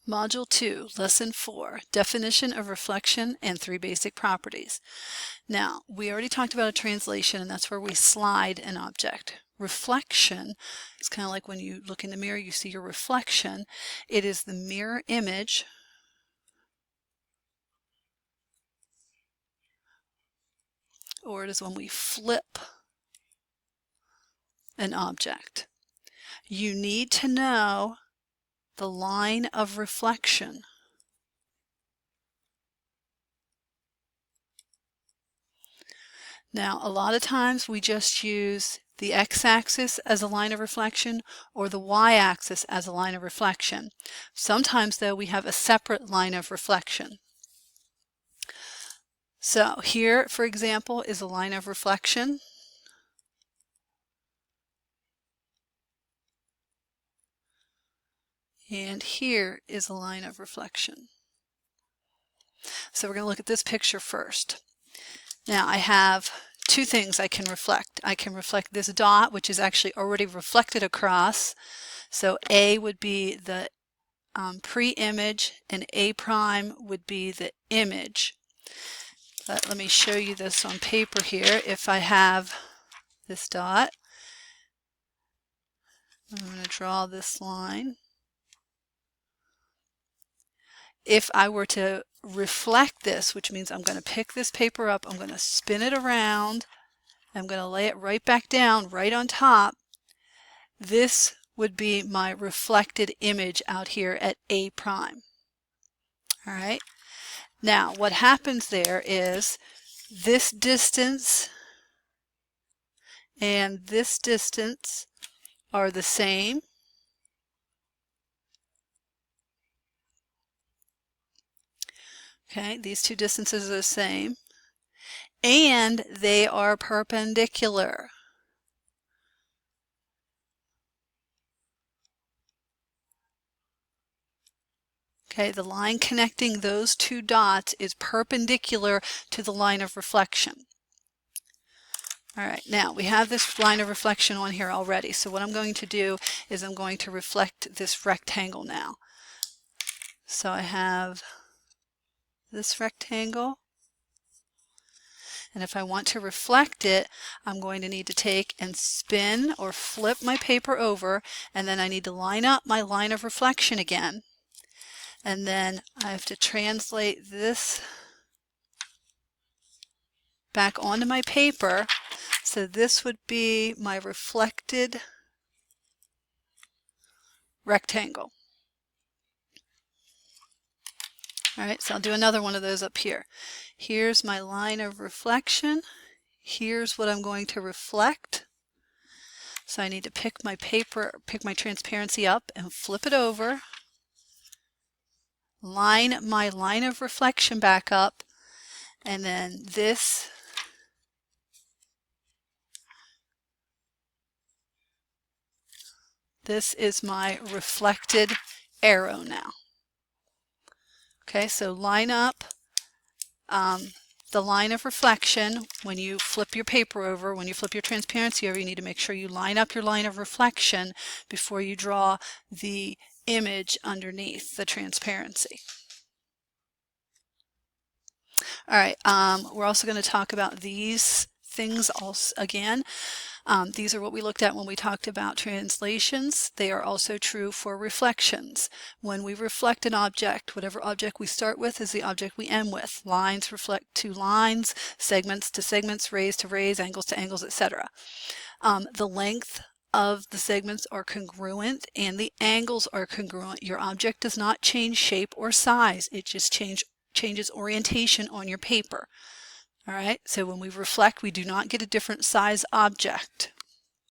Module 2, Lesson 4, Definition of Reflection and 3 Basic Properties. Now, we already talked about a translation, and that's where we slide an object. Reflection is kind of like when you look in the mirror, you see your reflection. It is the mirror image or it is when we flip an object. You need to know the line of reflection. Now, a lot of times we just use the x-axis as a line of reflection or the y-axis as a line of reflection. Sometimes, though, we have a separate line of reflection. So here, for example, is a line of reflection. And here is a line of reflection. So we're going to look at this picture first. Now I have two things I can reflect. I can reflect this dot, which is actually already reflected across. So A would be the pre-image and A prime would be the image. But let me show you this on paper here. If I have this dot, I'm going to draw this line. If I were to reflect this, which means I'm going to pick this paper up, I'm going to spin it around, I'm going to lay it right back down, right on top, this would be my reflected image out here at A prime. All right. Now, what happens there is this distance and this distance are the same. Okay, these two distances are the same, and they are perpendicular. Okay, the line connecting those two dots is perpendicular to the line of reflection. All right, now we have this line of reflection on here already, so what I'm going to do is I'm going to reflect this rectangle now. So I have this rectangle, and if I want to reflect it, I'm going to need to take and spin or flip my paper over, and then I need to line up my line of reflection again. And then I have to translate this back onto my paper. So this would be my reflected rectangle. All right, so I'll do another one of those up here. Here's my line of reflection. Here's what I'm going to reflect. So I need to pick my paper, pick my transparency up and flip it over. Line my line of reflection back up, and then this is my reflected arrow now. Okay, so line up the line of reflection. When you flip your paper over, when you flip your transparency over, you need to make sure you line up your line of reflection before you draw the image underneath the transparency. All right, we're also going to talk about these things also again. These are what we looked at when we talked about translations. They are also true for reflections. When we reflect an object, whatever object we start with is the object we end with. Lines reflect to lines, segments to segments, rays to rays, angles to angles, etc. The length of the segments are congruent and the angles are congruent. Your object does not change shape or size. It just changes orientation on your paper. All right, so when we reflect, we do not get a different size object.